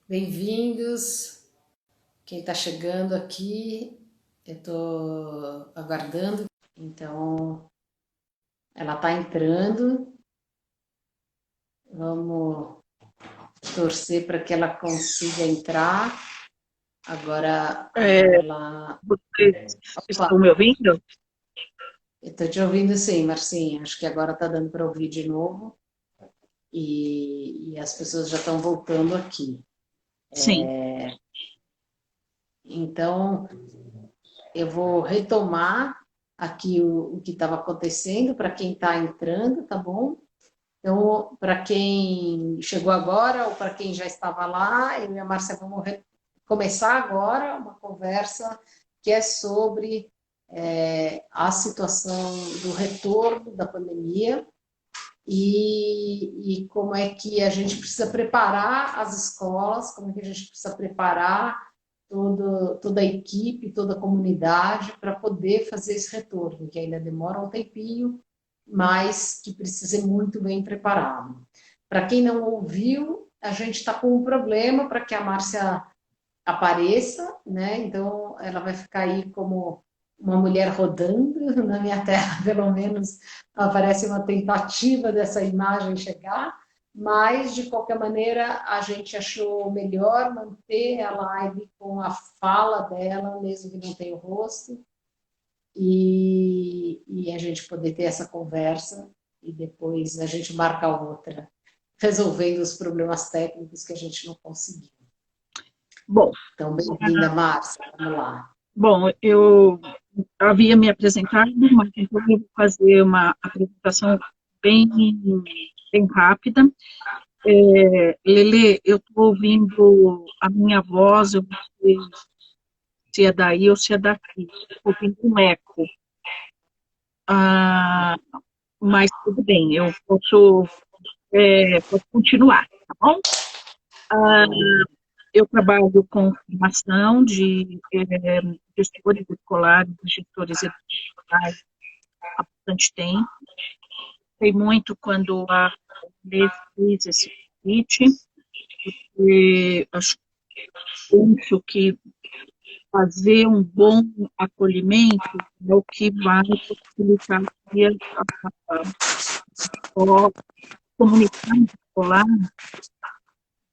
Bem-vindos. Quem está chegando aqui, eu estou aguardando. Então, ela está entrando. Vamos torcer para que ela consiga entrar. Agora É, ela. vocês estão Opa, me ouvindo? eu estou te ouvindo sim, Marcinha. Acho que agora está dando para ouvir de novo. E as pessoas já estão voltando aqui. Sim. Então, eu vou retomar aqui o que estava acontecendo para quem está entrando, tá bom? Então, para quem chegou agora ou para quem já estava lá, eu e a Márcia vamos começar agora uma conversa que é sobre a situação do retorno da pandemia e como é que a gente precisa preparar as escolas, como é que a gente precisa preparar toda a equipe, toda a comunidade para poder fazer esse retorno, que ainda demora um tempinho, mas que precisa ser muito bem preparado. Para quem não ouviu, a gente está com um problema para que a Márcia apareça, né? Então ela vai ficar aí como uma mulher rodando na minha terra, pelo menos aparece uma tentativa dessa imagem chegar, mas de qualquer maneira a gente achou melhor manter a live com a fala dela, mesmo que não tenha o rosto, e a gente poder ter essa conversa e depois a gente marca outra, resolvendo os problemas técnicos que a gente não conseguiu. Bom, Então, bem-vinda, Márcia. Vamos lá. eu havia me apresentado, mas então eu vou fazer uma apresentação bem, bem rápida. Lele, eu estou ouvindo a minha voz, eu não sei se é daí ou se é daqui. Estou ouvindo um eco. Ah, mas tudo bem, eu posso continuar, tá bom? Tá Ah, bom. eu trabalho com formação de gestores escolares e gestores educacionais há bastante tempo. Sei muito quando a Lê fez esse convite, e penso que fazer um bom acolhimento é o que vai possibilitar que a comunidade escolar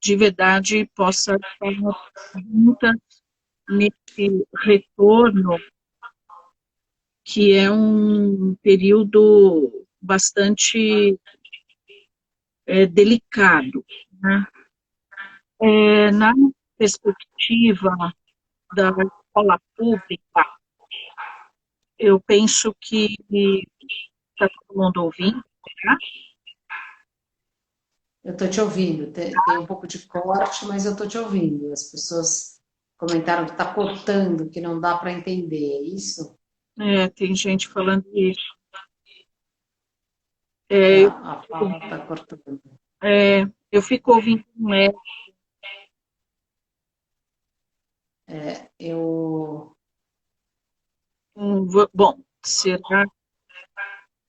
de verdade possa estar junta nesse retorno, que é um período bastante delicado, né? Na perspectiva da escola pública, eu penso que está todo mundo ouvindo, tá? Eu estou te ouvindo. Tem um pouco de corte, mas eu estou te ouvindo. As pessoas comentaram que está cortando, que não dá para entender. É isso? Tem gente falando isso. É, A fala está cortando. eu fico ouvindo Eu bom, será?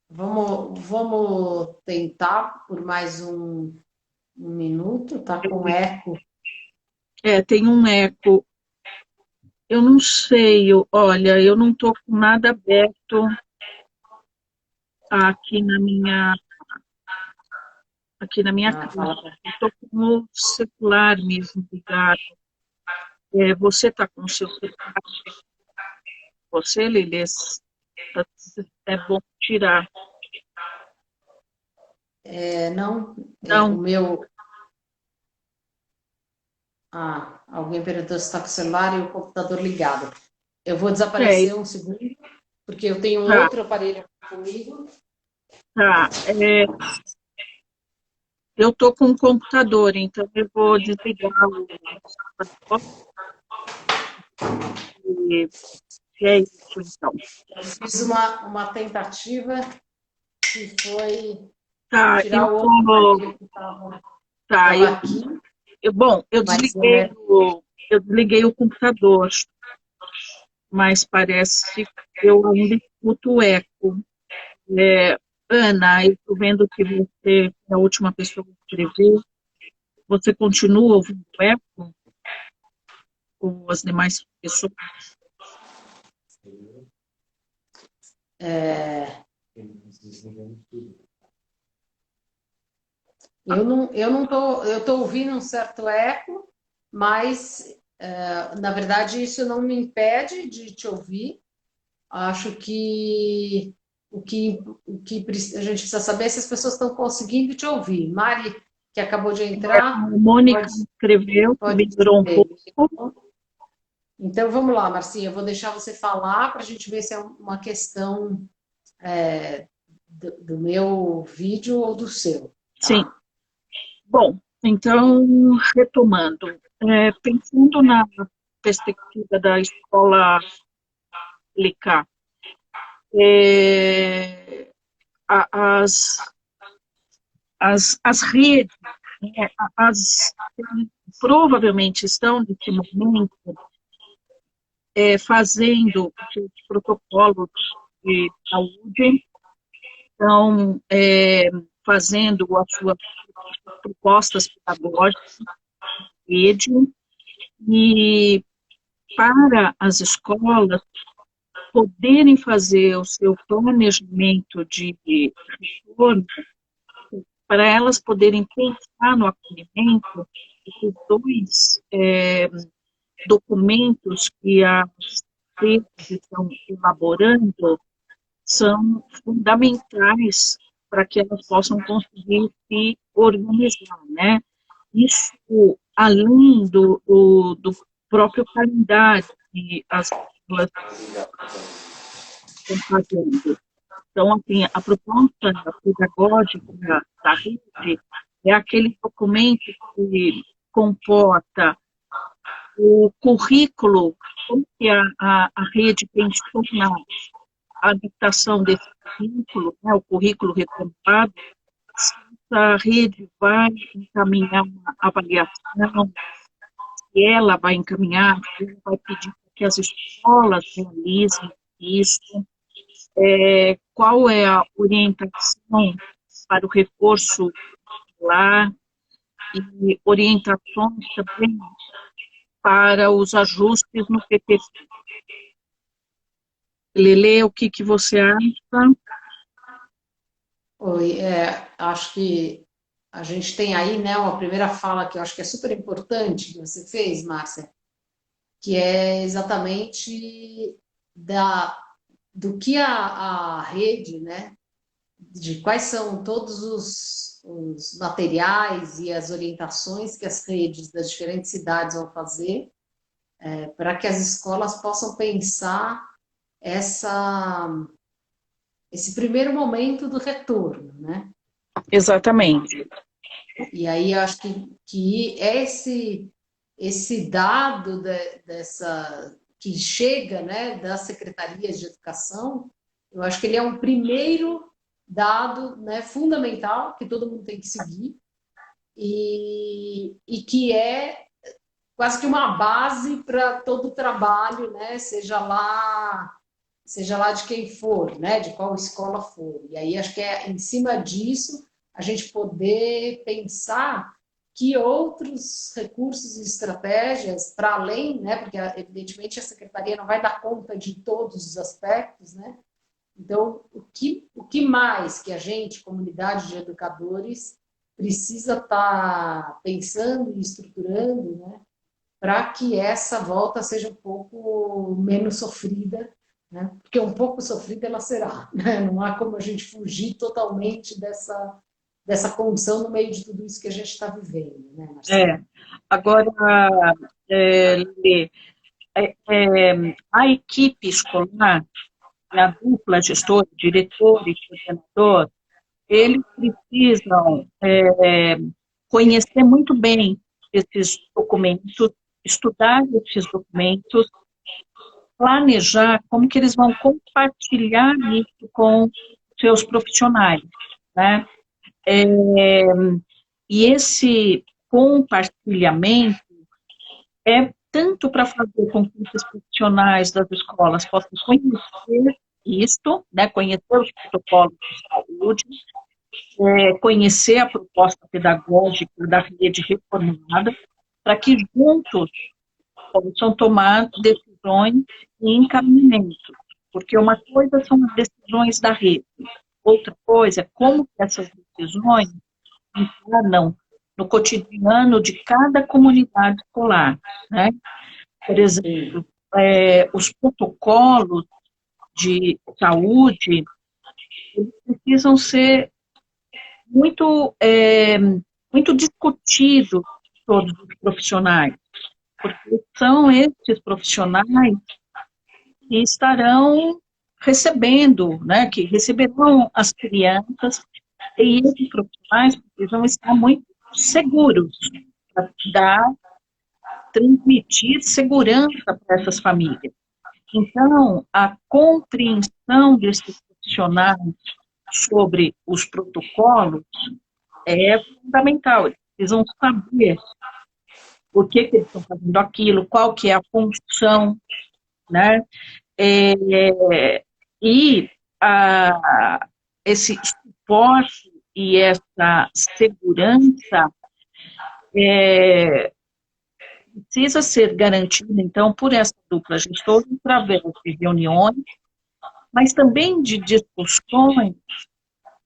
vamos tentar por mais um minuto. Tá com eco. Tem um eco. Eu não sei, olha, eu não estou com nada aberto aqui na minha Ah, câmera. fala. Eu estou com o celular mesmo ligado. Você está com o seu celular? Você, Lili, é bom tirar. Não, o Não, meu. Alguém perguntou se está com o celular e o computador ligado. Eu vou é, desaparecer um segundo, porque eu tenho um tá, outro aparelho comigo. tá. Eu estou com um computador, então eu vou desligar o computador e é isso, então. Eu fiz uma tentativa que foi Tá, tirar o outro aparelho que tá, estava aqui, bom, mas eu desliguei o computador, mas parece que eu ainda escuto o eco. É, Ana, eu estou vendo que você é a última pessoa que escreveu. você continua ouvindo eco com as demais pessoas? Eu tô ouvindo um certo eco, mas na verdade isso não me impede de te ouvir. Acho que a gente precisa saber é se as pessoas estão conseguindo te ouvir. Mari, que acabou de A entrar, Mônica pode, escreveu, que pode melhorou um dizer. pouco. Então vamos lá, Marcinha, eu vou deixar você falar para a gente ver se é uma questão do meu vídeo ou do seu, Sim. tá? Bom, então, retomando, pensando na perspectiva da escola pública, as, as redes, né, provavelmente estão, nesse momento, fazendo os seus protocolos de saúde, estão fazendo as suas propostas pedagógicas, rede, e para as escolas poderem fazer o seu planejamento de retorno, para elas poderem pensar no acolhimento, esses dois documentos que as redes estão elaborando são fundamentais para que elas possam conseguir se organizar, né? Isso além do próprio calendário que as pessoas estão fazendo. Então, assim, a proposta pedagógica da rede é aquele documento que comporta o currículo, como que a rede pensou na adaptação desse currículo, né, o currículo reformado, se a rede vai encaminhar uma avaliação, se ela vai encaminhar, se ela vai pedir que as escolas realizem isso, qual é a orientação para o reforço escolar e orientações também para os ajustes no PPP. Lele, o que você acha? Oi, acho que a gente tem aí, né, uma primeira fala que eu acho que é super importante que você fez, Márcia, que é exatamente do que a rede, né, de quais são todos os materiais e as orientações que as redes das diferentes cidades vão fazer para que as escolas possam pensar essa, esse primeiro momento do retorno, né? Exatamente. E aí eu acho que esse dado dessa que chega, né, das secretarias de educação, eu acho que ele é um primeiro dado, né, fundamental que todo mundo tem que seguir e que é quase que uma base para todo o trabalho, né, seja lá de quem for, né, de qual escola for. E aí acho que é em cima disso a gente poder pensar que outros recursos e estratégias, para além, né, porque evidentemente a secretaria não vai dar conta de todos os aspectos, né? Então, o que mais que a gente, comunidade de educadores, precisa estar pensando e estruturando, né, para que essa volta seja um pouco menos sofrida, né? Porque um pouco sofrida ela será, né? Não há como a gente fugir totalmente dessa condição no meio de tudo isso que a gente está vivendo, né, Marcelo? Agora, Lê, a equipe escolar, a dupla gestor, diretor e coordenador, eles precisam conhecer muito bem esses documentos, estudar esses documentos, planejar como que eles vão compartilhar isso com seus profissionais, né? E esse compartilhamento é tanto para fazer com que esses profissionais das escolas possam conhecer isto, né, conhecer os protocolos de saúde, conhecer a proposta pedagógica da rede reformulada, para que juntos possam tomar decisões e encaminhamento. Porque uma coisa são as decisões da rede, outra coisa é como que essas decisões encarnam no cotidiano de cada comunidade escolar, né? Por exemplo, os protocolos de saúde, eles precisam ser muito discutidos por todos os profissionais, porque são esses profissionais que estarão recebendo, né, que receberão as crianças, e esses profissionais precisam estar muito seguros para transmitir segurança para essas famílias. Então, a compreensão desses profissionais sobre os protocolos é fundamental. Eles precisam saber por que eles estão fazendo aquilo, qual que é a função, né? E esse suporte e essa segurança precisa ser garantida, então, por essa dupla gestora, através de reuniões, mas também de discussões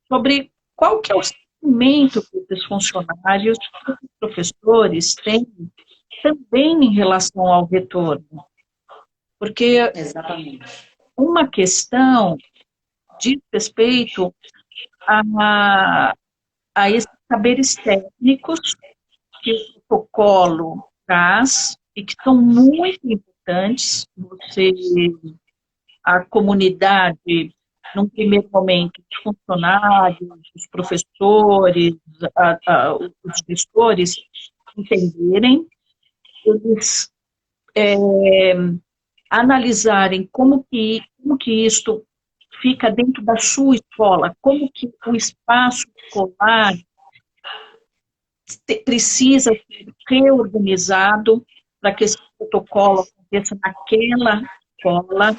sobre qual que é o sentimento que esses funcionários, que os professores têm também em relação ao retorno. Porque Exatamente. uma questão diz respeito a esses saberes técnicos que o protocolo traz e que são muito importantes. A comunidade, num primeiro momento, os funcionários, os professores, os gestores entenderem, eles analisarem como que isto fica dentro da sua escola, como que o espaço escolar precisa ser reorganizado para que esse protocolo aconteça naquela escola.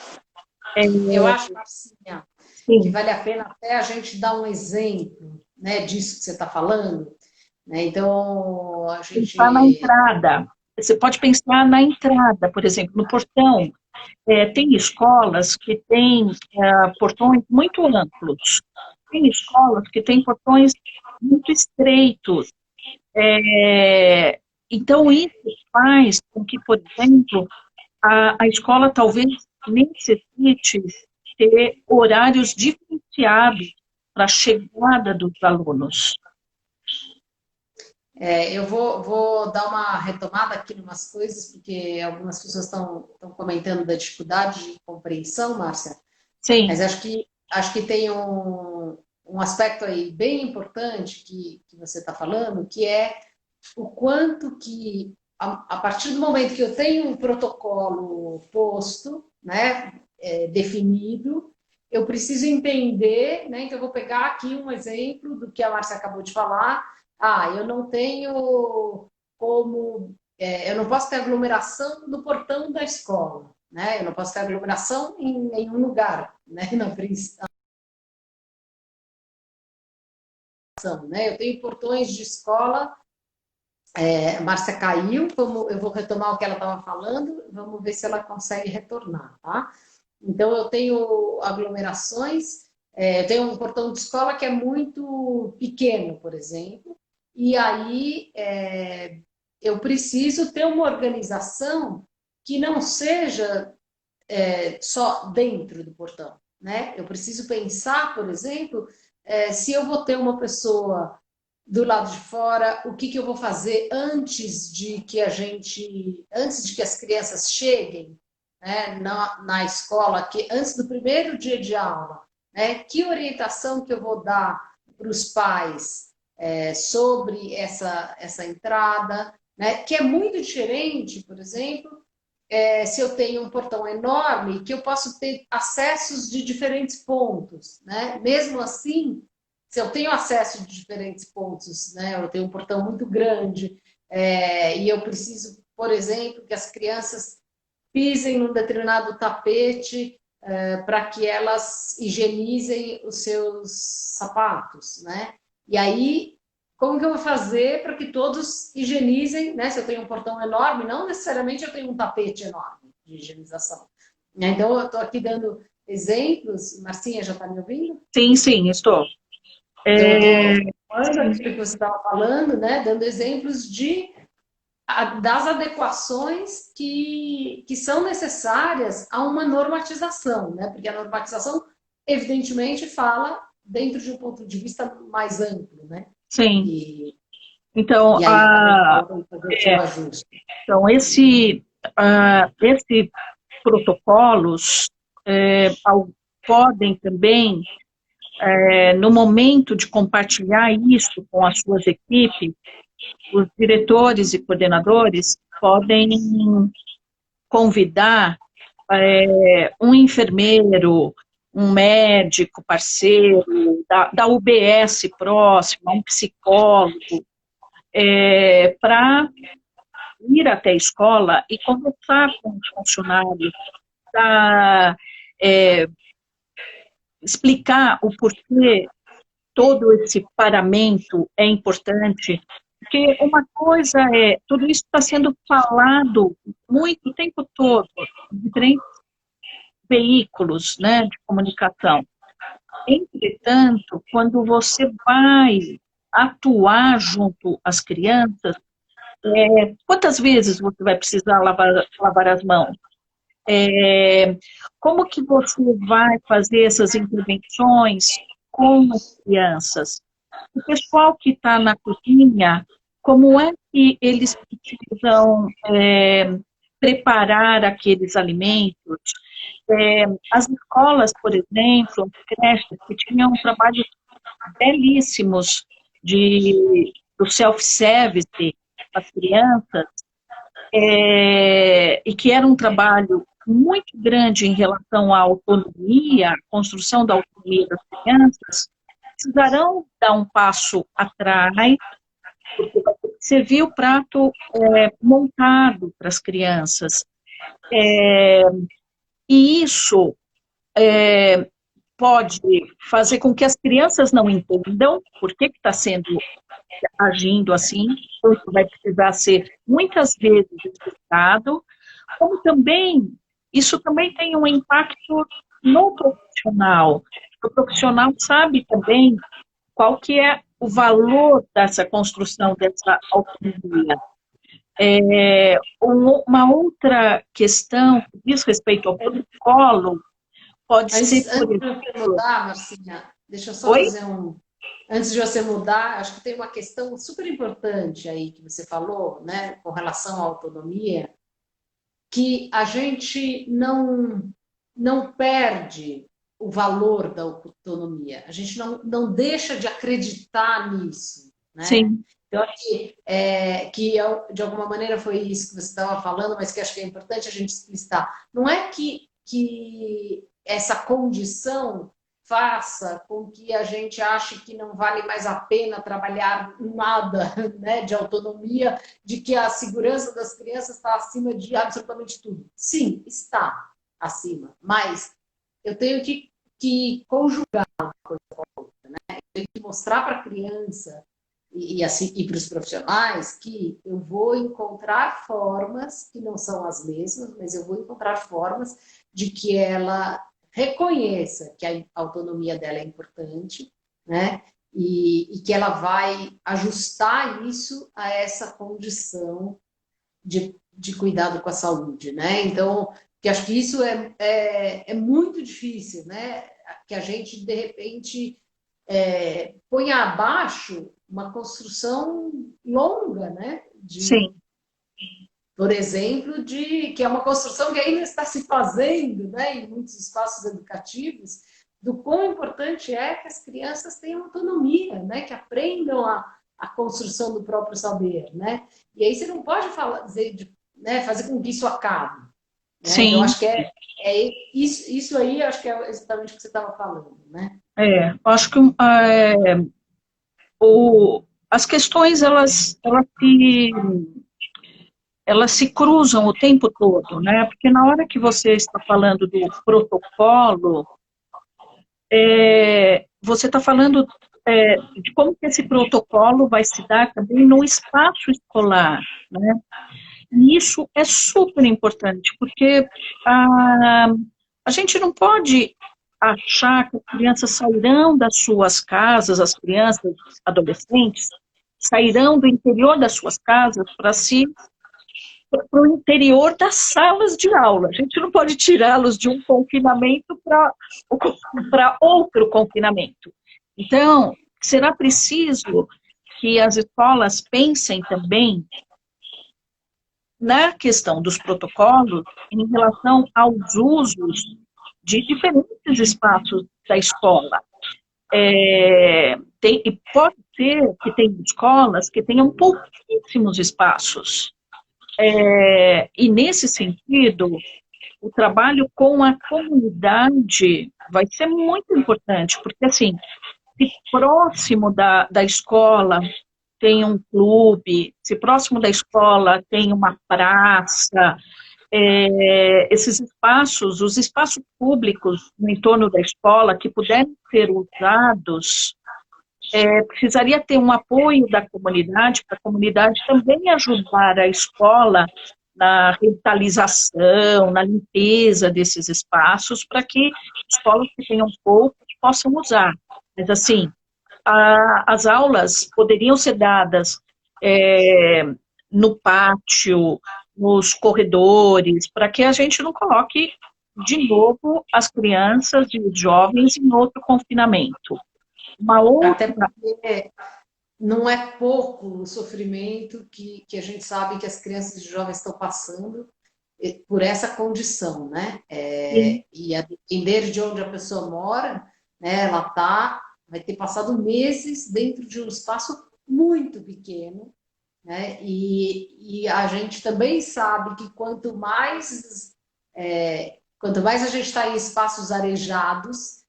Eu acho, Marcinha, que Sim. vale a pena até a gente dar um exemplo, né, disso que você está falando. Né? Então, a gente... Pensar na entrada. Você pode pensar na entrada, por exemplo, no portão. Tem escolas que têm portões muito amplos. Tem escolas que têm portões muito estreitos. Então, isso faz com que, por exemplo, a escola talvez necessite ter horários diferenciados para a chegada dos alunos. Eu vou dar uma retomada aqui em umas coisas, porque algumas pessoas estão comentando da dificuldade de compreensão, Márcia. Sim. Mas acho que tem um aspecto aí bem importante que você está falando, que é o quanto que, a partir do momento que eu tenho um protocolo posto, né, definido, eu preciso entender, né, então eu vou pegar aqui um exemplo do que a Márcia acabou de falar. Eu não tenho como, eu não posso ter aglomeração no portão da escola, né? Eu não posso ter aglomeração em nenhum lugar, né? Na principal, né? Eu tenho portões de escola. A Márcia caiu, eu vou retomar o que ela estava falando, vamos ver se ela consegue retornar, tá? Então, eu tenho aglomerações, eu tenho um portão de escola que é muito pequeno, por exemplo, e aí eu preciso ter uma organização que não seja só dentro do portão, né? Eu preciso pensar, por exemplo, se eu vou ter uma pessoa do lado de fora, o que eu vou fazer antes de que as crianças cheguem, né, na escola, antes do primeiro dia de aula, né? Que orientação que eu vou dar para os pais sobre essa entrada, né? Que é muito diferente, por exemplo, se eu tenho um portão enorme, que eu posso ter acessos de diferentes pontos, né? Mesmo assim, se eu tenho acesso de diferentes pontos, né? Eu tenho um portão muito grande, e eu preciso, por exemplo, que as crianças pisem num determinado tapete para que elas higienizem os seus sapatos, né? E aí, como que eu vou fazer para que todos higienizem, né? Se eu tenho um portão enorme, não necessariamente eu tenho um tapete enorme de higienização. Então, eu estou aqui dando exemplos. Marcinha, já está me ouvindo? Sim, sim, estou. Então, eu estou falando aquilo que você estava falando, né? Dando exemplos das adequações que são necessárias a uma normatização, né? Porque a normatização, evidentemente, fala dentro de um ponto de vista mais amplo, né? Sim. E Então, aí fazer o seu ajuste. Então esse protocolos podem também, no momento de compartilhar isso com as suas equipes, os diretores e coordenadores podem convidar um enfermeiro, um médico parceiro, da UBS próxima, um psicólogo, para ir até a escola e conversar com os funcionários, para explicar o porquê todo esse paramento é importante, porque uma coisa tudo isso está sendo falado muito o tempo todo, em diferentes veículos, né, de comunicação. Entretanto, quando você vai atuar junto às crianças, quantas vezes você vai precisar lavar as mãos? Como que você vai fazer essas intervenções com as crianças? O pessoal que está na cozinha, como é que eles precisam preparar aqueles alimentos? As escolas, por exemplo, creches, que tinham trabalhos belíssimos do self-service para as crianças, e que era um trabalho muito grande em relação à autonomia, à construção da autonomia das crianças, precisarão dar um passo atrás, porque vai ter que servir o prato montado para as crianças. E isso pode fazer com que as crianças não entendam por que está sendo agindo assim, isso vai precisar ser muitas vezes explicado, como também, isso também tem um impacto no profissional. O profissional sabe também qual que é o valor dessa construção, dessa autonomia. Uma outra questão que diz respeito ao protocolo pode ser... Antes de você mudar, Marcinha, deixa eu só fazer Antes de você mudar, acho que tem uma questão super importante aí que você falou, né, com relação à autonomia, que a gente não perde o valor da autonomia, a gente não deixa de acreditar nisso, né? Sim. Então, que de alguma maneira foi isso que você estava falando, mas que acho que é importante a gente explicitar. Não é que essa condição faça com que a gente ache que não vale mais a pena trabalhar nada, né, de autonomia, de que a segurança das crianças está acima de absolutamente tudo. Sim, está acima, mas eu tenho que conjugar uma coisa com a outra, né? Eu tenho que mostrar para a criança e para os profissionais que eu vou encontrar formas que não são as mesmas, mas eu vou encontrar formas de que ela reconheça que a autonomia dela é importante, né? E que ela vai ajustar isso a essa condição de cuidado com a saúde, né? Então, que acho que isso é muito difícil, né? Que a gente, de repente, ponha abaixo uma construção longa, né? Sim. Por exemplo, que é uma construção que ainda está se fazendo, né, em muitos espaços educativos, do quão importante é que as crianças tenham autonomia, né, que aprendam a construção do próprio saber, né? E aí você não pode fazer com que isso acabe. Né? Sim. Então, acho que isso aí, acho que é exatamente o que você estava falando, né? Acho que as questões, elas se cruzam o tempo todo, né? Porque na hora que você está falando do protocolo, você está falando de como que esse protocolo vai se dar também no espaço escolar, né? E isso é super importante, porque a gente não pode achar que as crianças sairão das suas casas, as crianças, adolescentes, sairão do interior das suas casas para o interior das salas de aula. A gente não pode tirá-los de um confinamento para outro confinamento. Então, será preciso que as escolas pensem também na questão dos protocolos em relação aos usos de diferentes espaços da escola. E pode ser que tenha escolas que tenham pouquíssimos espaços. E, nesse sentido, o trabalho com a comunidade vai ser muito importante, porque, assim, se próximo da escola tem um clube, se próximo da escola tem uma praça, esses espaços, os espaços públicos no entorno da escola que puderem ser usados, precisaria ter um apoio da comunidade, para a comunidade também ajudar a escola na revitalização, na limpeza desses espaços, para que escolas que tenham poucos possam usar. Mas, assim, as aulas poderiam ser dadas no pátio, nos corredores, para que a gente não coloque de novo as crianças e os jovens em outro confinamento. Até porque não é pouco o sofrimento que a gente sabe que as crianças e jovens estão passando por essa condição, né? E a depender de onde a pessoa mora, né, ela vai ter passado meses dentro de um espaço muito pequeno, né? E a gente também sabe que quanto mais a gente está em espaços arejados,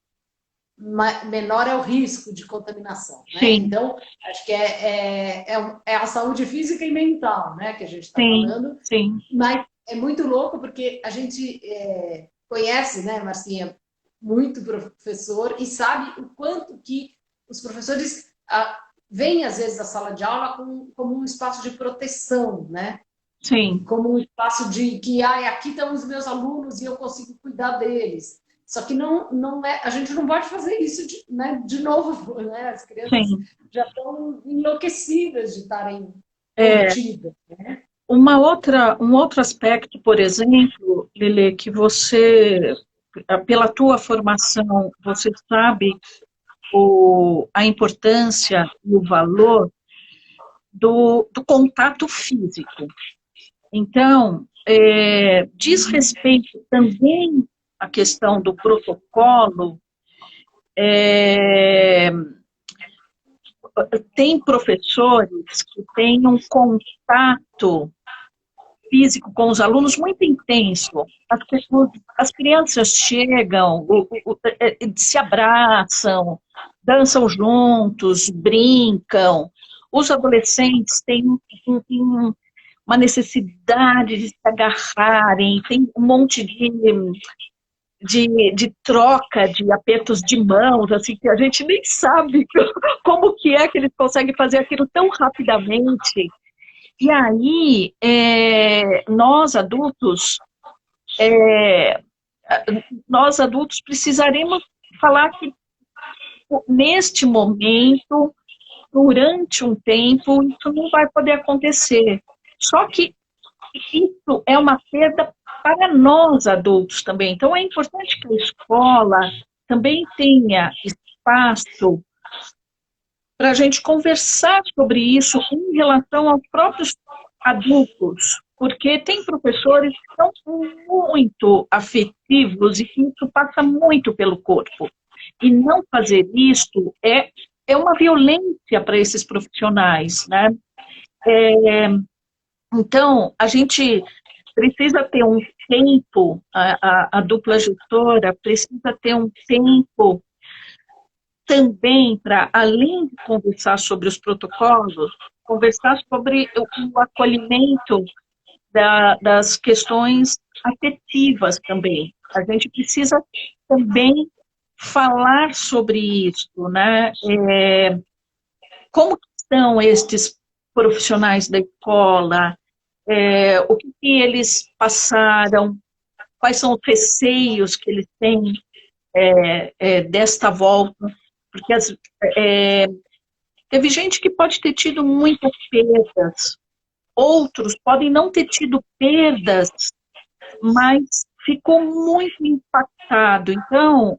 menor é o risco de contaminação, né? Então, acho que é a saúde física e mental, né, que a gente está falando. Sim. Mas é muito louco porque a gente conhece, né, Marcinha, muito professor e sabe o quanto que os professores veem, às vezes, a sala de aula como um espaço de proteção, né? Sim. Como um espaço de que aqui estão os meus alunos e eu consigo cuidar deles. Só que não a gente não pode fazer isso de novo, né? As crianças já estão enlouquecidas de estarem contidas, né? Um outro aspecto, por exemplo, Lele, que você, pela tua formação, você sabe a importância e o valor do contato físico. Então, diz respeito também à questão do protocolo. Tem professores que têm um contato físico com os alunos muito intenso. As crianças chegam, se abraçam, dançam juntos, brincam. Os adolescentes têm uma necessidade de se agarrarem, tem um monte de troca de apertos de mãos, assim, que a gente nem sabe como que é que eles conseguem fazer aquilo tão rapidamente. E aí, nós adultos precisaremos falar que, neste momento, durante um tempo, isso não vai poder acontecer. Só que isso é uma perda para nós adultos também. Então, é importante que a escola também tenha espaço para a gente conversar sobre isso em relação aos próprios adultos, porque tem professores que são muito afetivos e que isso passa muito pelo corpo. E não fazer isso é uma violência para esses profissionais, né? Então, a gente precisa ter um tempo, a dupla gestora precisa ter um tempo também para, além de conversar sobre os protocolos, conversar sobre o acolhimento das questões afetivas também. A gente precisa também falar sobre isso, né? Como que estão estes profissionais da escola? O que eles passaram? Quais são os receios que eles têm desta volta? Porque teve gente que pode ter tido muitas perdas, outros podem não ter tido perdas, mas ficou muito impactado. Então,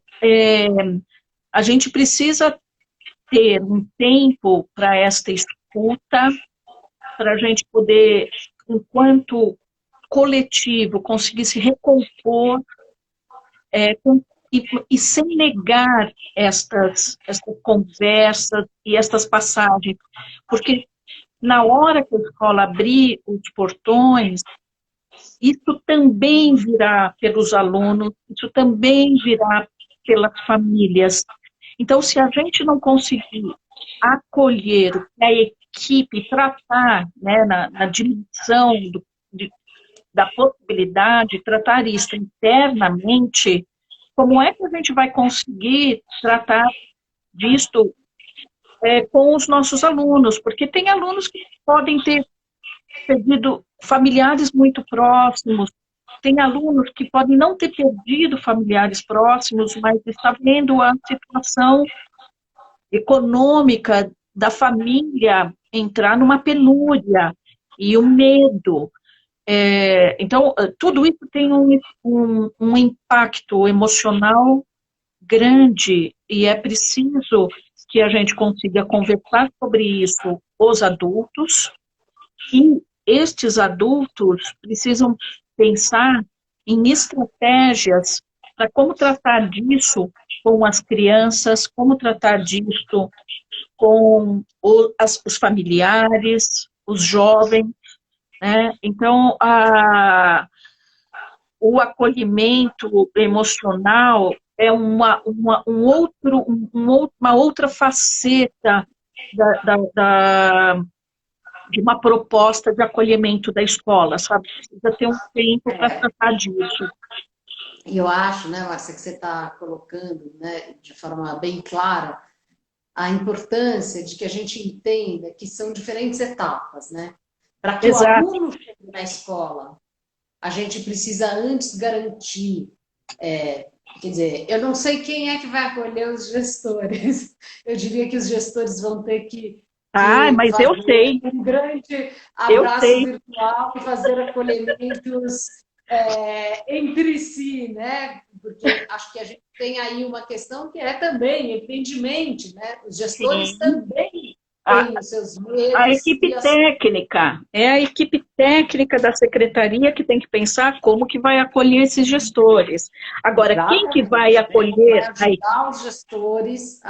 a gente precisa ter um tempo para esta escuta, para a gente poder, enquanto coletivo, conseguir se recompor e sem negar estas conversas e estas passagens, porque na hora que a escola abrir os portões, isso também virá pelos alunos, isso também virá pelas famílias. Então, se a gente não conseguir acolher o que a equipe tratar, né, na dimensão da possibilidade, tratar isso internamente, como é que a gente vai conseguir tratar disto com os nossos alunos? Porque tem alunos que podem ter perdido familiares muito próximos, tem alunos que podem não ter perdido familiares próximos, mas está vendo a situação econômica da família entrar numa penúria e o medo. Então, tudo isso tem um impacto emocional grande e é preciso que a gente consiga conversar sobre isso, os adultos, e estes adultos precisam pensar em estratégias para como tratar disso com as crianças, como tratar disso com os familiares, os jovens, né? Então, o acolhimento emocional é uma outra faceta de uma proposta de acolhimento da escola, sabe? Precisa ter um tempo para tratar disso. E eu acho, né, Márcia, que você está colocando, né, de forma bem clara a importância de que a gente entenda que são diferentes etapas, né? Para que Exato. o aluno chegue na escola, a gente precisa antes garantir, quer dizer, eu não sei quem é que vai acolher os gestores, eu diria que os gestores vão ter que mas eu sei. Um grande abraço virtual e fazer acolhimentos entre si, né? Porque acho que a gente tem aí uma questão que é também, evidentemente, né? Os gestores também têm os seus medos. A equipe técnica, a equipe técnica da secretaria que tem que pensar como que vai acolher esses gestores. Agora, quem que vai acolher? Vai ajudar os gestores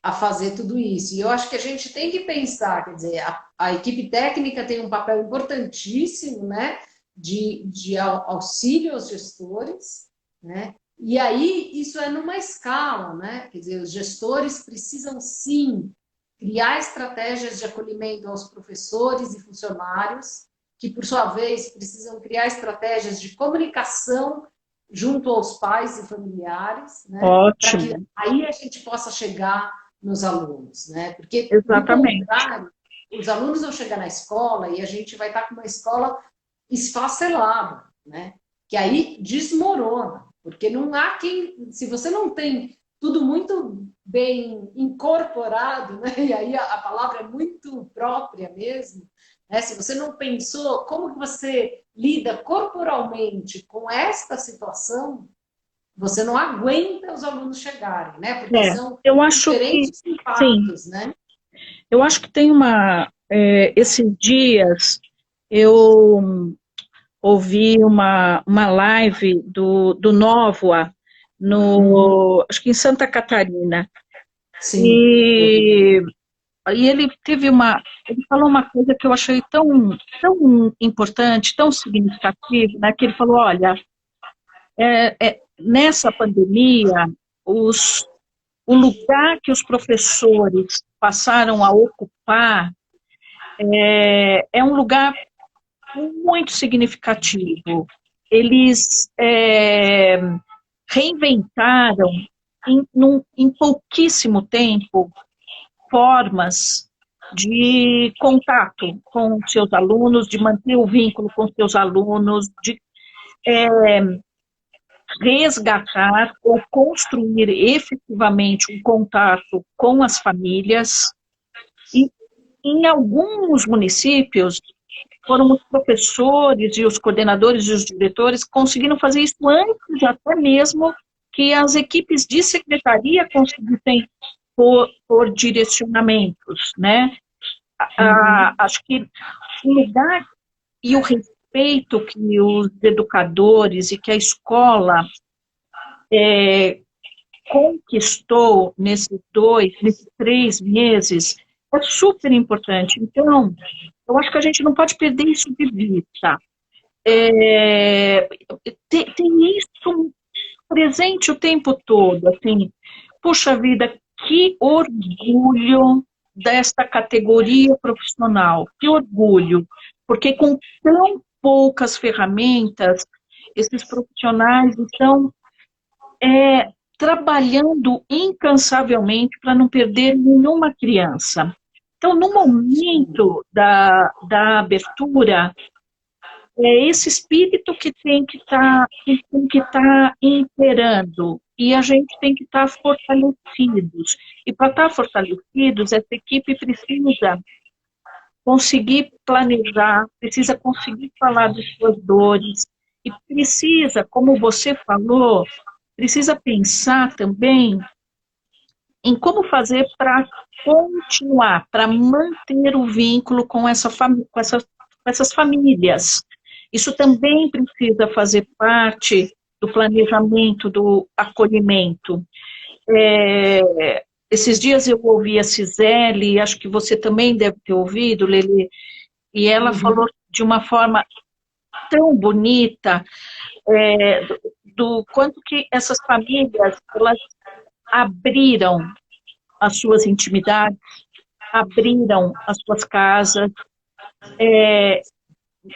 a fazer tudo isso. E eu acho que a gente tem que pensar, quer dizer, a equipe técnica tem um papel importantíssimo, né, de auxílio aos gestores, né, e aí isso é numa escala, né, quer dizer, os gestores precisam sim criar estratégias de acolhimento aos professores e funcionários, que por sua vez precisam criar estratégias de comunicação junto aos pais e familiares, né, para que aí a gente possa chegar nos alunos, né? Porque, exatamente, do contrário, os alunos vão chegar na escola e a gente vai estar com uma escola esfacelada, né? Que aí desmorona, porque não há quem... Se você não tem tudo muito bem incorporado, né? E aí a palavra é muito própria mesmo, né? Se você não pensou como que você lida corporalmente com esta situação, você não aguenta os alunos chegarem, né? Porque são diferentes impactos, né? Eu acho que tem esses dias eu ouvi uma live do Nóvoa, acho que em Santa Catarina. Sim. E ele falou uma coisa que eu achei tão importante, tão significativa, né? Que ele falou, olha, nessa pandemia, o lugar que os professores passaram a ocupar é um lugar muito significativo. Eles reinventaram em pouquíssimo tempo, formas de contato com seus alunos, de manter o vínculo com seus alunos, de resgatar ou construir efetivamente um contato com as famílias. E em alguns municípios, foram os professores e os coordenadores e os diretores que conseguiram fazer isso antes até mesmo que as equipes de secretaria conseguissem por direcionamentos, né? Acho que o lugar e o respeito que os educadores e que a escola conquistou nesses 3 meses é super importante. Então, eu acho que a gente não pode perder isso de vista. Tem isso presente o tempo todo, assim, puxa vida, que orgulho desta categoria profissional, que orgulho, porque com tão poucas ferramentas, esses profissionais estão trabalhando incansavelmente para não perder nenhuma criança. Então, no momento da abertura, é esse espírito que tem que estar imperando, e a gente tem que estar fortalecidos. E para estar fortalecidos, essa equipe precisa conseguir planejar, precisa conseguir falar das suas dores, e precisa, como você falou, precisa pensar também em como fazer para continuar, para manter o vínculo com essas famílias. Isso também precisa fazer parte do planejamento, do acolhimento. Esses dias eu ouvi a Cisele, acho que você também deve ter ouvido, Lelê, e ela falou de uma forma tão bonita do quanto que essas famílias, elas abriram as suas intimidades, abriram as suas casas,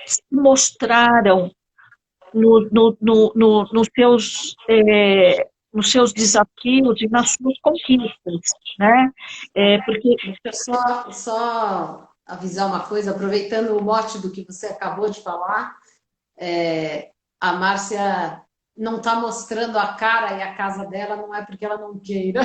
se mostraram nos seus desafios e nas suas conquistas, né? Porque... Deixa eu só avisar uma coisa, aproveitando o mote do que você acabou de falar, a Márcia não está mostrando a cara e a casa dela, não é porque ela não queira.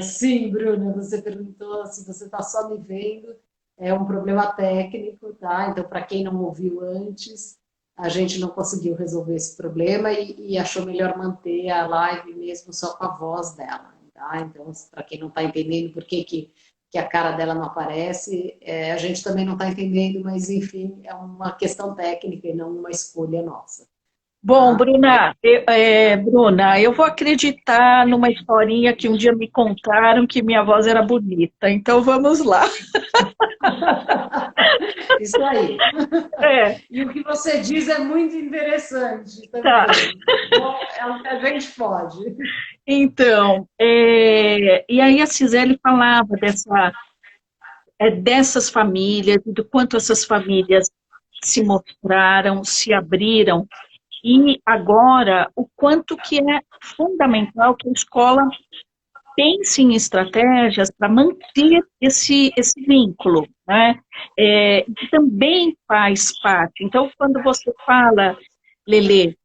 Sim, Bruna, você perguntou se você está só me vendo, é um problema técnico, tá? Então, para quem não ouviu antes, a gente não conseguiu resolver esse problema e achou melhor manter a live mesmo só com a voz dela, tá? Então, para quem não está entendendo por que a cara dela não aparece, a gente também não está entendendo, mas enfim, é uma questão técnica e não uma escolha nossa. Bom, Bruna, eu vou acreditar numa historinha que um dia me contaram que minha voz era bonita, então vamos lá. Isso aí. E o que você diz é muito interessante também. Tá. Então, é o que a gente pode. Então, e aí a Cisele falava dessas famílias, e do quanto essas famílias se mostraram, se abriram, e agora o quanto que é fundamental que a escola pense em estratégias para manter esse vínculo, né? Que também faz parte. Então, quando você fala, Lelê,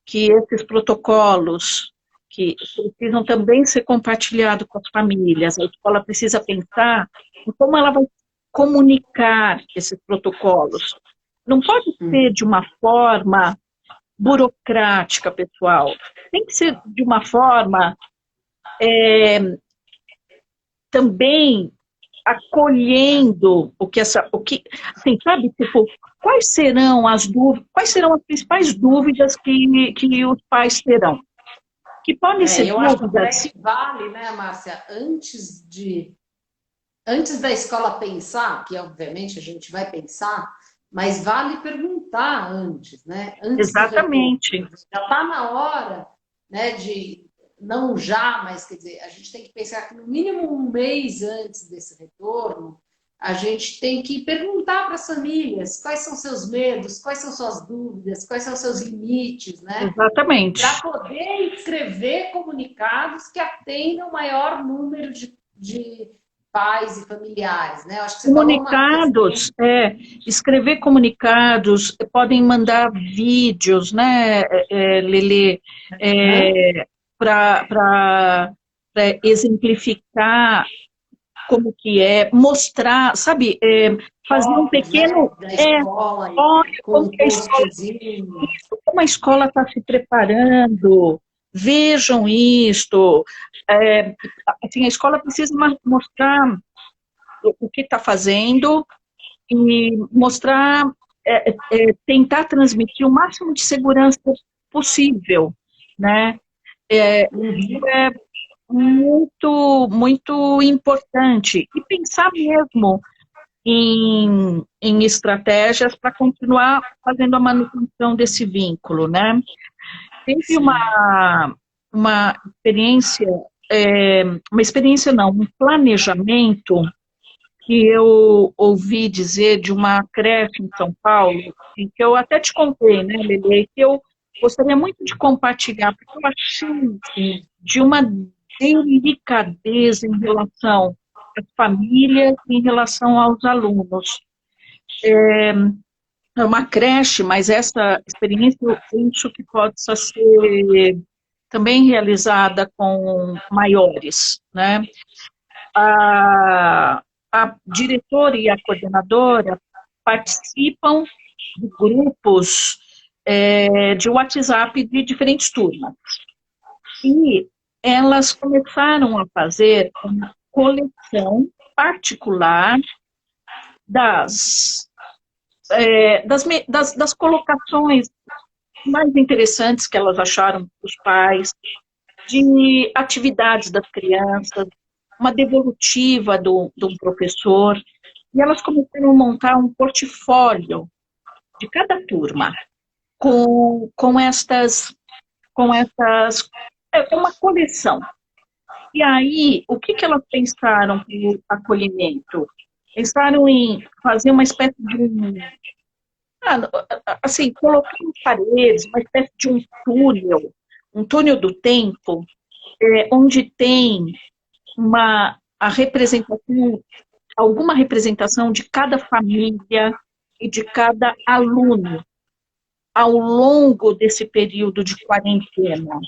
que esses protocolos que precisam também ser compartilhados com as famílias, a escola precisa pensar em como ela vai comunicar esses protocolos. Não pode ser de uma forma burocrática, pessoal. Tem que ser de uma forma também acolhendo assim, sabe, tipo, quais serão as principais dúvidas que os pais terão? Que podem ser eu dúvidas. Acho que vale, né, Márcia, antes da escola pensar, que obviamente a gente vai pensar, mas vale perguntar antes, né? Antes Exatamente. Já está na hora, né, de não já, mas quer dizer, a gente tem que pensar que no mínimo um mês antes desse retorno, a gente tem que perguntar para as famílias quais são seus medos, quais são suas dúvidas, quais são seus limites, né? Exatamente. Para poder escrever comunicados que atendam o maior número de pais e familiares, né? Eu acho que você falou uma Comunicados, questão... escrever comunicados, podem mandar vídeos, né, Lelê, para exemplificar como que é, mostrar, sabe, fazer um pequeno... Né, da escola, olha com como um que a escola, postzinho. como a escola está se preparando, vejam isto. Assim, a escola precisa mostrar o que está fazendo e mostrar, tentar transmitir o máximo de segurança possível, né? Isso é muito, muito importante. E pensar mesmo em estratégias para continuar fazendo a manutenção desse vínculo, né? Teve uma experiência, uma experiência não, um planejamento que eu ouvi dizer de uma creche em São Paulo, em que eu até te contei, né, Lele, que eu gostaria muito de compartilhar, porque eu achei assim, de uma delicadeza em relação às famílias, em relação aos alunos. É uma creche, mas essa experiência eu penso que pode ser também realizada com maiores, né? A diretora e a coordenadora participam de grupos de WhatsApp de diferentes turmas. E elas começaram a fazer uma coleção particular das colocações mais interessantes que elas acharam dos pais, de atividades das crianças, uma devolutiva de um professor, e elas começaram a montar um portfólio de cada turma, com uma coleção. E aí, o que elas pensaram para o acolhimento? Pensaram em fazer uma espécie de assim, colocar em paredes, uma espécie de um túnel do tempo, onde tem a representação, alguma representação de cada família e de cada aluno ao longo desse período de quarentena.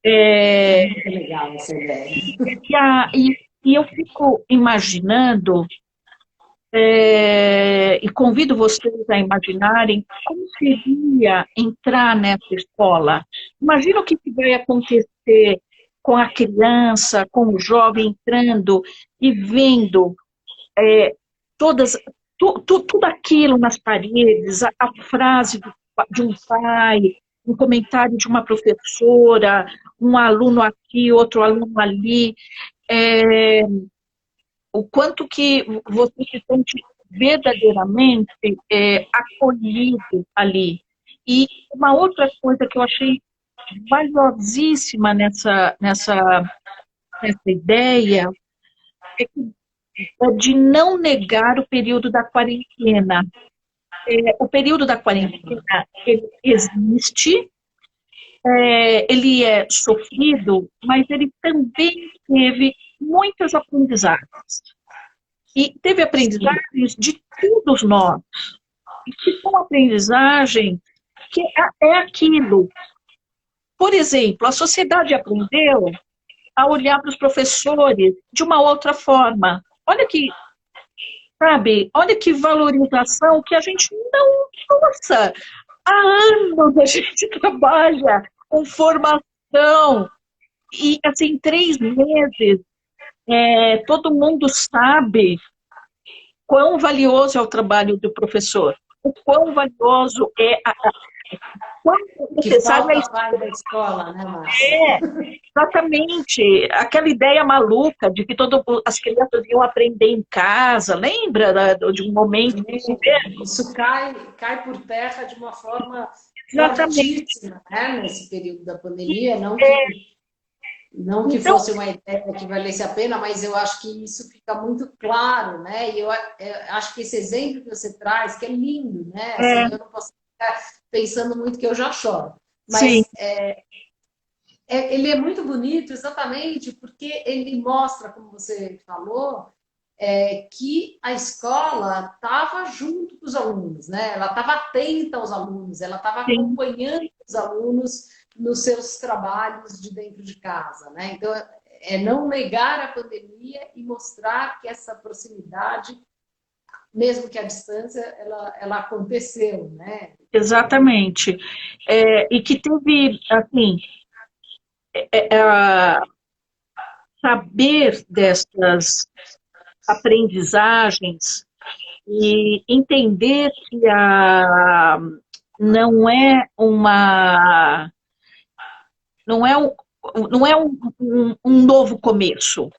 Muito legal essa ideia. E eu fico imaginando, e convido vocês a imaginarem como seria entrar nessa escola. Imagina o que vai acontecer com a criança, com o jovem entrando e vendo tudo aquilo nas paredes, a frase de um pai, um comentário de uma professora, um aluno aqui, outro aluno ali, o quanto que você se sente verdadeiramente acolhido ali. E uma outra coisa que eu achei valiosíssima nessa ideia é de não negar o período da quarentena. O período da quarentena, ele existe, ele é sofrido, mas ele também teve muitas aprendizagens. E teve aprendizagens de todos nós. E que são aprendizagens que é aquilo. Por exemplo, a sociedade aprendeu a olhar para os professores de uma outra forma. Olha que, sabe, olha que valorização que a gente não... Nossa, há anos a gente trabalha com formação e, assim, em 3 meses, todo mundo sabe quão valioso é o trabalho do professor, o quão valioso é quão necessário é a da escola, né, Márcia? Exatamente. Aquela ideia maluca de que as crianças iam aprender em casa, lembra de um momento? Isso cai por terra de uma forma Exatamente. fortíssima, né, nesse período da pandemia, não Não que Então, fosse uma ideia que valesse a pena, mas eu acho que isso fica muito claro, né? E eu acho que esse exemplo que você traz, que é lindo, né? Assim, é, eu não posso ficar pensando muito que eu já choro, sim, mas ele é muito bonito exatamente porque ele mostra, como você falou, que a escola estava junto com os alunos, né? Ela estava atenta aos alunos, ela estava sim, acompanhando os alunos nos seus trabalhos de dentro de casa, né? Então, é não negar a pandemia e mostrar que essa proximidade, mesmo que a distância, ela aconteceu, né? exatamente. E que teve, assim, saber dessas aprendizagens e entender que não é uma não é um, não é um novo começo.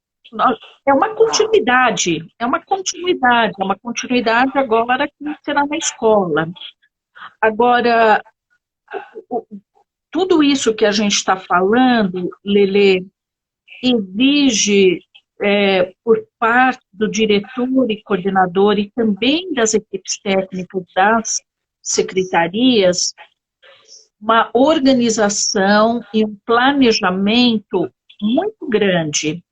É uma continuidade agora que será na escola. Agora, tudo isso que a gente está falando, Lele, exige, por parte do diretor e coordenador e também das equipes técnicas das secretarias, uma organização e um planejamento muito grande.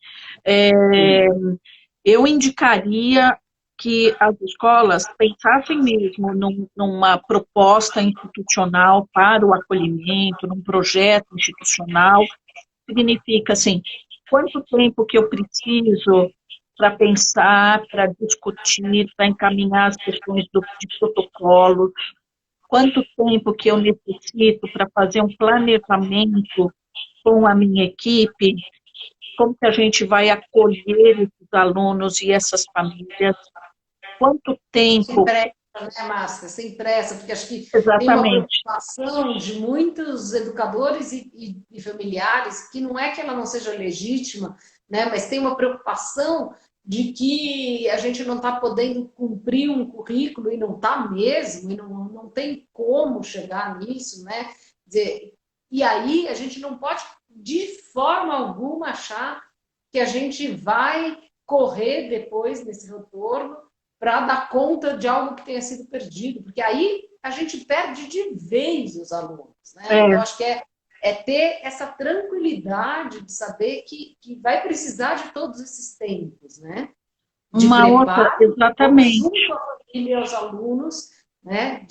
Eu indicaria que as escolas pensassem mesmo numa proposta institucional para o acolhimento, num projeto institucional. Significa assim, quanto tempo que eu preciso para pensar, para discutir, para encaminhar as questões de protocolo, quanto tempo que eu necessito para fazer um planejamento com a minha equipe, como que a gente vai acolher esses alunos e essas famílias, quanto Sem tempo, pressa, né, Márcia? Sem pressa, porque acho que tem uma exatamente, preocupação de muitos educadores e familiares, que não é que ela não seja legítima, né, mas tem uma preocupação de que a gente não está podendo cumprir um currículo e não está mesmo, e não tem como chegar nisso, né? Quer dizer, e aí a gente não pode, de forma alguma, achar que a gente vai correr depois nesse retorno para dar conta de algo que tenha sido perdido, porque aí a gente perde de vez os alunos, né? Então, é, acho que é ter essa tranquilidade de saber que vai precisar de todos esses tempos, né? De uma outra, preparo, exatamente, junto à família e aos alunos, né?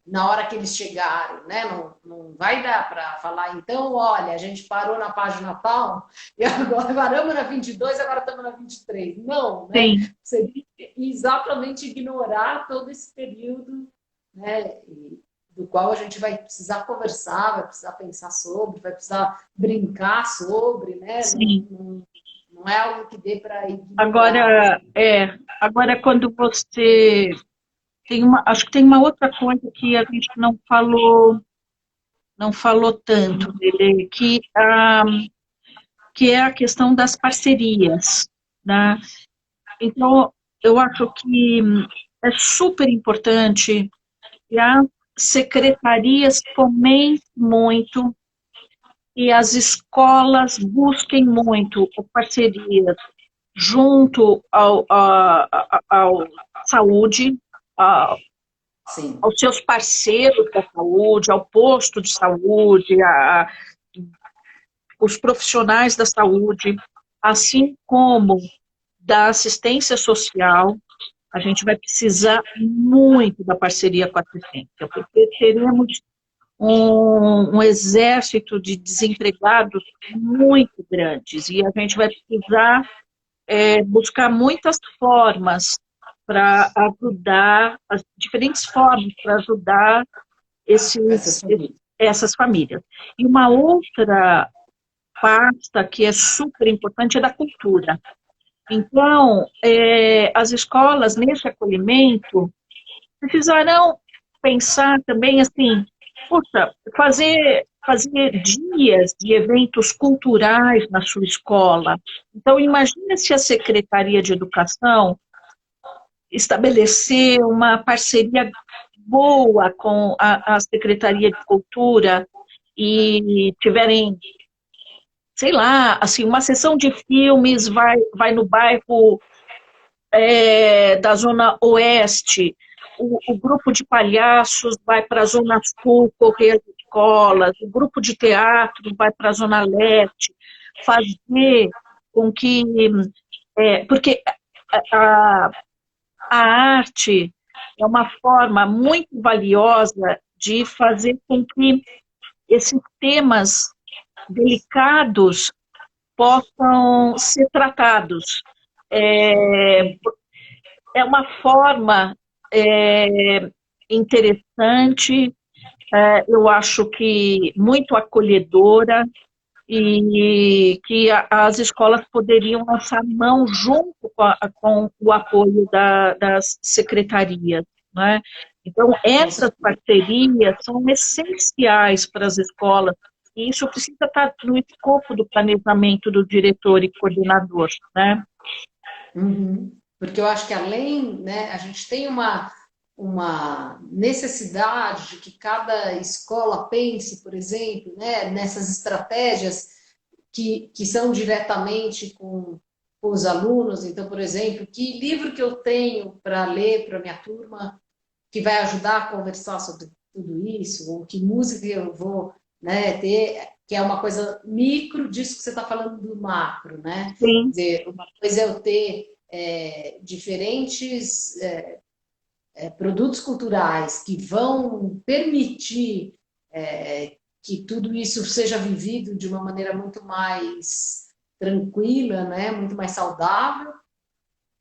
Na hora que eles chegaram, né? Não vai dar para falar, então, olha, a gente parou na página tal e agora paramos na 22, agora estamos na 23. Não, né? sim. Seria exatamente ignorar todo esse período, né? Do qual a gente vai precisar conversar, vai precisar pensar sobre, vai precisar brincar sobre, né? Sim. Não é algo que dê para ignorar. Agora quando você acho que tem uma outra coisa que a gente não falou tanto, Lele, que é a questão das parcerias, né? Então, eu acho que é super importante que as secretarias fomentem muito e as escolas busquem muito parcerias junto ao saúde, Sim. aos seus parceiros da saúde, ao posto de saúde, os profissionais da saúde, assim como da assistência social. A gente vai precisar muito da parceria com a assistência, porque teremos um exército de desempregados muito grandes e a gente vai precisar buscar muitas formas para ajudar, as diferentes formas para ajudar Essas famílias. essas famílias. E uma outra pasta que é super importante é da cultura. Então, as escolas, nesse acolhimento, precisarão pensar também assim, puxa, fazer dias de eventos culturais na sua escola. Então, imagine se a Secretaria de Educação estabelecer uma parceria boa com a Secretaria de Cultura e tiverem sei lá, assim, uma sessão de filmes vai no bairro da Zona Oeste, o grupo de palhaços vai para a Zona Sul, correr as escolas, o grupo de teatro vai para a Zona Leste, fazer com que... porque a, a arte é uma forma muito valiosa de fazer com que esses temas delicados possam ser tratados. É, é uma forma interessante, eu acho que muito acolhedora, e que as escolas poderiam lançar mão junto com o apoio das secretarias, né? Então, essas parcerias são essenciais para as escolas, e isso precisa estar no escopo do planejamento do diretor e coordenador, né? Uhum. Porque eu acho que além, né, a gente tem uma necessidade de que cada escola pense, por exemplo, né, nessas estratégias que são diretamente com os alunos. Então, por exemplo, que livro que eu tenho para ler para a minha turma que vai ajudar a conversar sobre tudo isso, ou que música eu vou, né, ter, que é uma coisa micro disso que você está falando do macro, né? Quer Sim, dizer, uma coisa é eu ter diferentes produtos culturais que vão permitir que tudo isso seja vivido de uma maneira muito mais tranquila, né? Muito mais saudável.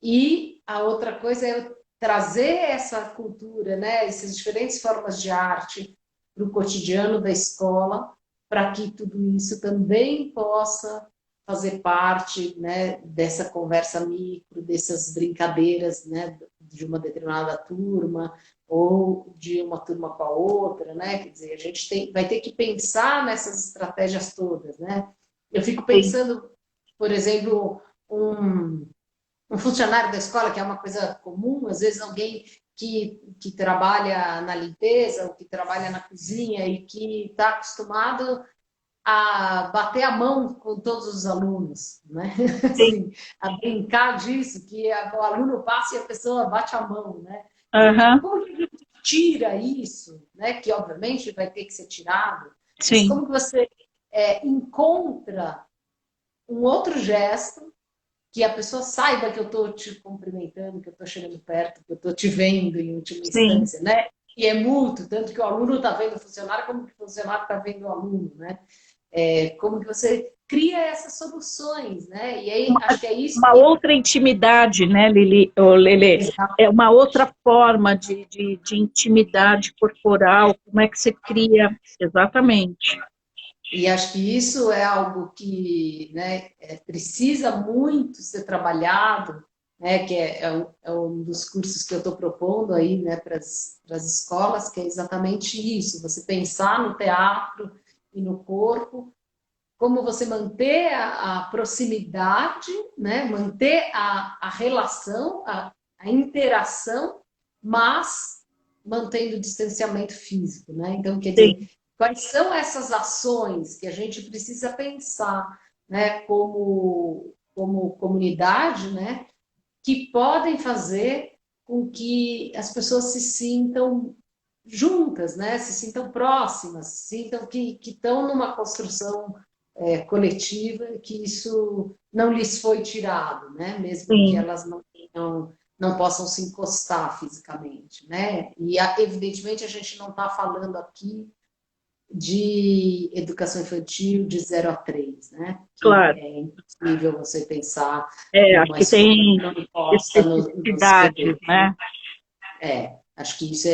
E a outra coisa é eu trazer essa cultura, né? Essas diferentes formas de arte para o cotidiano da escola, para que tudo isso também possa fazer parte, né, dessa conversa micro, dessas brincadeiras, né, de uma determinada turma ou de uma turma com a outra, né? Quer dizer, a gente vai ter que pensar nessas estratégias todas, né? Eu fico sim, pensando, por exemplo, um funcionário da escola, que é uma coisa comum, às vezes alguém que trabalha na limpeza ou que trabalha na cozinha e que está acostumado a bater a mão com todos os alunos, né? sim. Assim, a brincar disso, que o aluno passa e a pessoa bate a mão, né? Uhum, Como que a gente tira isso, né? Que obviamente vai ter que ser tirado, mas sim, como que você encontra um outro gesto que a pessoa saiba que eu estou te cumprimentando, que eu estou chegando perto, que eu estou te vendo em última sim. instância, né? E é mútuo, tanto que o aluno está vendo o funcionário, como que o funcionário está vendo o aluno, né? Como que você cria essas soluções, né? E aí, acho que é isso Uma que... outra intimidade, né, Lili, ou Lele? É uma outra forma de intimidade corporal. Como é que você cria? Exatamente. E acho que isso é algo que, né, precisa muito ser trabalhado, né, que é um dos cursos que eu estou propondo aí, né, para as escolas, que é exatamente isso, você pensar no teatro e no corpo, como você manter a proximidade, né, manter a relação, a interação, mas mantendo o distanciamento físico, né? Então, quer dizer, Sim, quais são essas ações que a gente precisa pensar, né, como comunidade, né, que podem fazer com que as pessoas se sintam juntas, né, se sintam próximas, se sintam que estão numa construção coletiva, que isso não lhes foi tirado, né, mesmo que sim, elas não possam se encostar fisicamente, né? E evidentemente a gente não está falando aqui de educação infantil de 0 a 3, né? Que claro. é impossível você pensar Acho numa que escola que tem não encosta nos especificidades, bebês. né? Acho que isso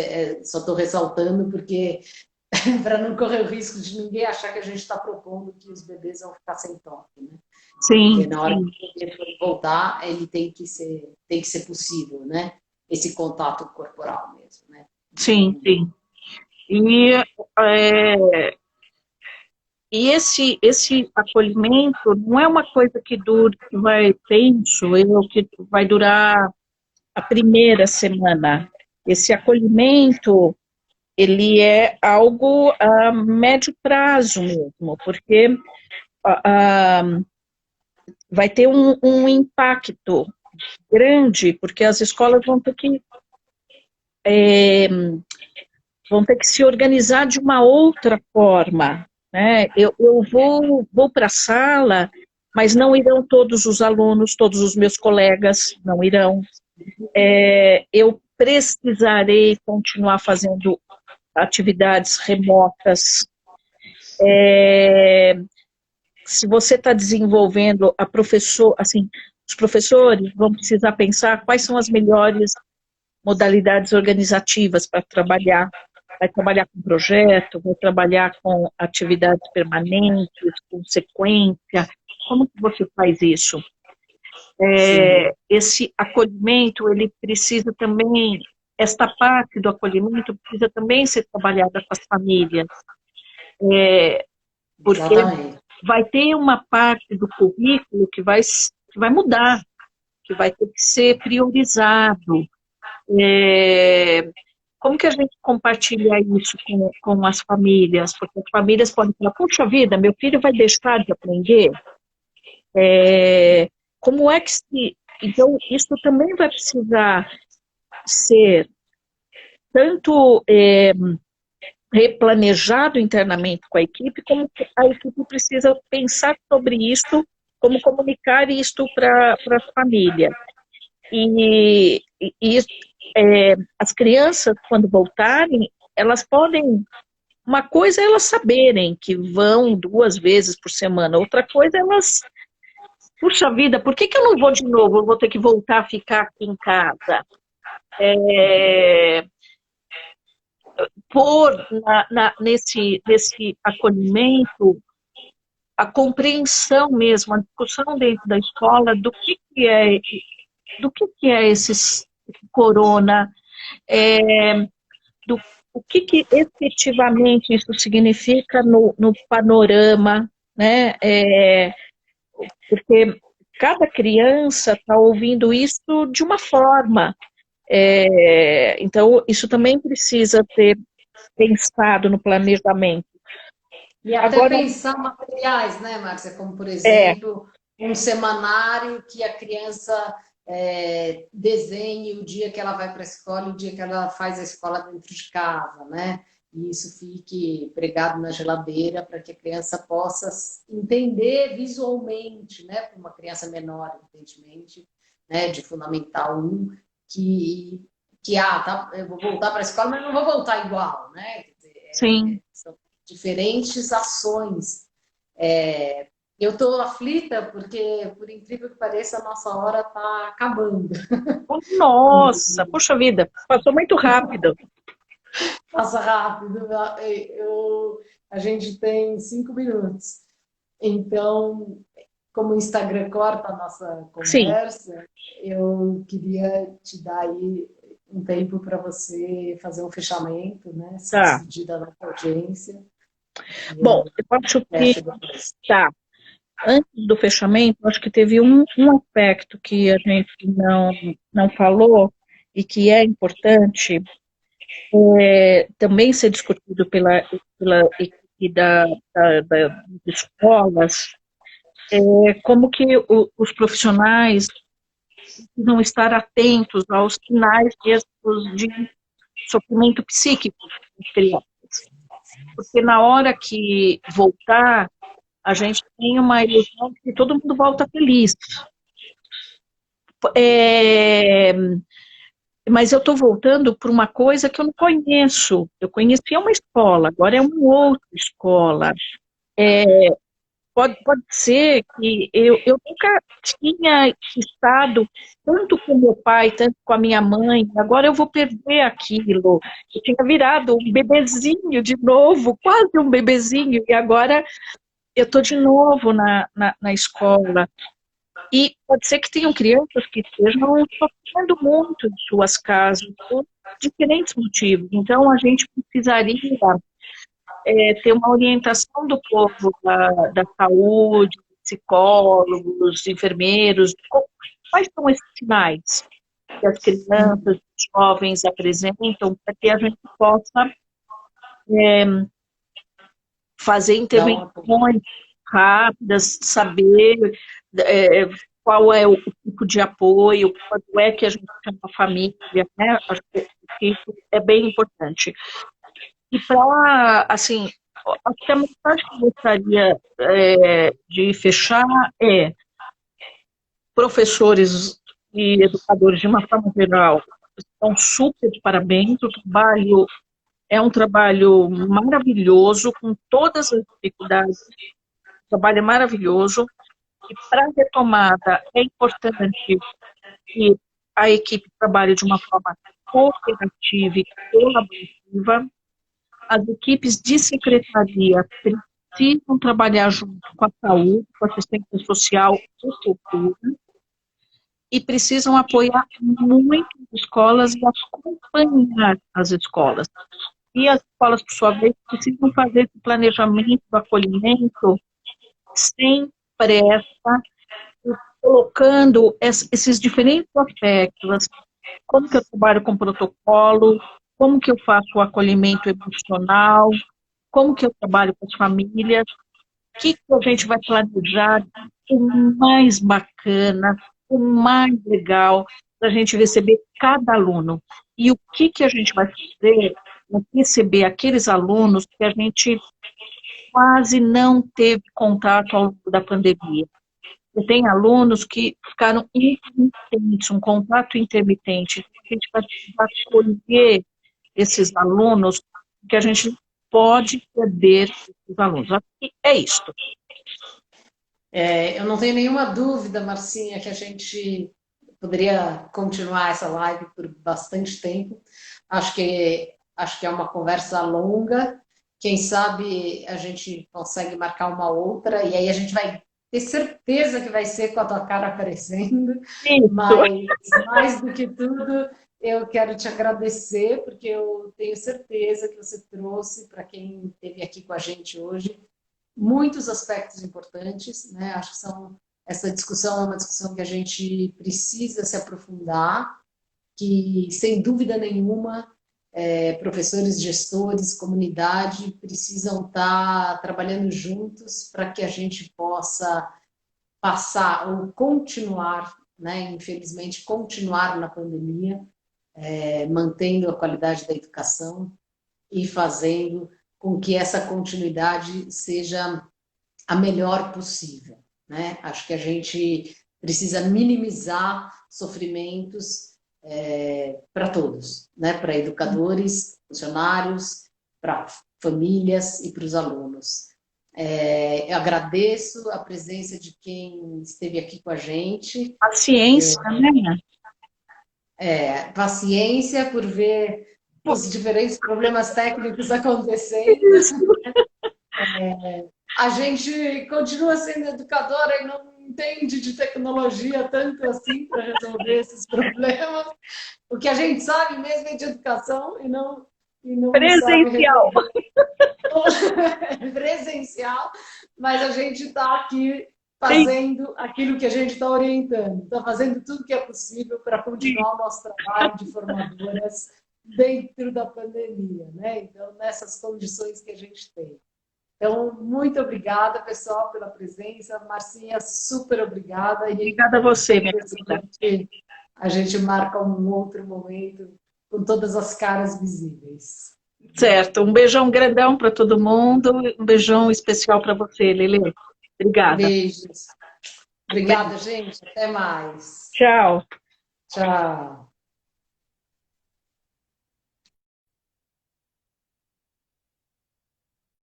só estou ressaltando porque para não correr o risco de ninguém achar que a gente está propondo que os bebês vão ficar sem toque, né? Porque Sim, na hora que sim, o bebê for voltar, ele tem que ser possível, né? Esse contato corporal mesmo, né? sim, Então, sim. E, é, e esse acolhimento não é uma coisa que dure, que vai, penso eu, que vai durar a primeira semana. Esse acolhimento, ele é algo a médio prazo mesmo, porque a- a- vai ter um impacto grande, porque as escolas é, vão ter que se organizar de uma outra forma, né? Eu vou para a sala, mas não irão todos os alunos, todos os meus colegas não irão. Eu precisarei continuar fazendo atividades remotas. Se você está desenvolvendo assim, os professores vão precisar pensar quais são as melhores modalidades organizativas para trabalhar. Vai trabalhar com projeto, vai trabalhar com atividades permanentes, com sequência. Como que você faz isso? Esse acolhimento, ele precisa também, esta parte do acolhimento precisa também ser trabalhada com as famílias, porque Exatamente. vai ter uma parte do currículo que vai mudar, que vai ter que ser priorizado. Como que a gente compartilha isso com as famílias? Porque as famílias podem falar, puxa vida, meu filho vai deixar de aprender? Como é que se... Então, isso também vai precisar ser tanto replanejado internamente com a equipe, como a equipe precisa pensar sobre isso, como comunicar isso para as famílias. E as crianças, quando voltarem, elas podem... Uma coisa é elas saberem que vão 2 vezes por semana, outra coisa é elas... Puxa vida, por que eu não vou de novo? Eu vou ter que voltar a ficar aqui em casa. Pôr nesse acolhimento a compreensão mesmo, a discussão dentro da escola do que é esse corona, o que efetivamente isso significa no panorama, né? Porque cada criança está ouvindo isso de uma forma. Então, isso também precisa ser pensado no planejamento. E até Agora, pensar materiais, né, Márcia? Como, por exemplo, um semanário que a criança desenhe o dia que ela vai para a escola e o dia que ela faz a escola dentro de casa, né? E isso fique pregado na geladeira para que a criança possa entender visualmente, né? Para uma criança menor, evidentemente, né? De Fundamental 1, tá, eu vou voltar para a escola, mas não vou voltar igual, né? Quer sim. dizer, são diferentes ações. Eu estou aflita porque, por incrível que pareça, a nossa hora está acabando. Nossa, puxa vida, passou muito rápido. Passa rápido. A gente tem 5 minutos. Então, como o Instagram corta a nossa Sim, conversa, eu queria te dar aí um tempo para você fazer um fechamento, né? Se tá. despedir da nossa audiência. Bom, Eu eu acho que fecho depois. tá. Antes do fechamento, acho que teve um aspecto que a gente não falou e que é importante também ser discutido pela equipe das escolas, como que os profissionais precisam estar atentos aos sinais mesmo de sofrimento psíquico das crianças. Porque na hora que voltar, a gente tem uma ilusão de que todo mundo volta feliz. Mas eu estou voltando por uma coisa que eu não conheço. Eu conhecia uma escola, agora é uma outra escola. Pode ser que eu nunca tinha estado tanto com meu pai, tanto com a minha mãe, agora eu vou perder aquilo. Eu tinha virado um bebezinho de novo, quase um bebezinho, e agora eu estou de novo na escola. E pode ser que tenham crianças que estejam sofrendo muito em suas casas, por diferentes motivos. Então, a gente precisaria ter uma orientação do povo da saúde, psicólogos, enfermeiros, quais são esses sinais que as crianças, os jovens apresentam para que a gente possa fazer intervenções rápidas, saber qual é o tipo de apoio, quando é que a gente chama a família, né? Acho que isso é bem importante. E para, assim, acho que a mensagem que eu gostaria de fechar é professores e educadores, de uma forma geral, estão super de parabéns, o trabalho é um trabalho maravilhoso, com todas as dificuldades, o trabalho é maravilhoso, e para a retomada é importante que a equipe trabalhe de uma forma cooperativa e colaborativa. As equipes de secretaria precisam trabalhar junto com a saúde, com a assistência social e cultura, e precisam apoiar muito as escolas e acompanhar as escolas. E as escolas, por sua vez, precisam fazer esse planejamento do acolhimento sem pressa, colocando esses diferentes aspectos, como que eu trabalho com protocolo, como que eu faço o acolhimento emocional, como que eu trabalho com as famílias, o que a gente vai planejar o mais bacana, o mais legal, para a gente receber cada aluno. E o que a gente vai fazer para receber aqueles alunos que a gente quase não teve contato ao longo da pandemia. E tem alunos que ficaram intermitentes, um contato intermitente. A gente vai escolher esses alunos, que a gente pode perder esses alunos. Acho que é isso. Eu não tenho nenhuma dúvida, Marcinha, que a gente poderia continuar essa live por bastante tempo. Acho que é uma conversa longa. Quem sabe a gente consegue marcar uma outra, e aí a gente vai ter certeza que vai ser com a tua cara aparecendo. Isso. Mas, mais do que tudo, eu quero te agradecer, porque eu tenho certeza que você trouxe para quem esteve aqui com a gente hoje muitos aspectos importantes, né? Acho que essa discussão é uma discussão que a gente precisa se aprofundar, que, sem dúvida nenhuma, professores, gestores, comunidade precisam estar trabalhando juntos para que a gente possa passar ou continuar, né? Infelizmente, continuar na pandemia, mantendo a qualidade da educação e fazendo com que essa continuidade seja a melhor possível, né? Acho que a gente precisa minimizar sofrimentos para todos, né? Para educadores, funcionários, para famílias e para os alunos. Eu agradeço a presença de quem esteve aqui com a gente. Paciência, né? Paciência por ver os diferentes problemas técnicos acontecendo. A gente continua sendo educadora e não entende de tecnologia tanto assim para resolver esses problemas. O que a gente sabe mesmo é de educação e não presencial. Sabe presencial, mas a gente está aqui fazendo aquilo que a gente está orientando, está fazendo tudo que é possível para continuar o nosso trabalho de formadoras dentro da pandemia, né? Então, nessas condições que a gente tem. Então, muito obrigada, pessoal, pela presença. Marcinha, super obrigada. Obrigada a você, minha querida. A gente marca um outro momento com todas as caras visíveis. Certo. Um beijão grandão para todo mundo. Um beijão especial para você, Lelê. Obrigada. Beijos. Obrigada, gente. Até mais. Tchau. Tchau.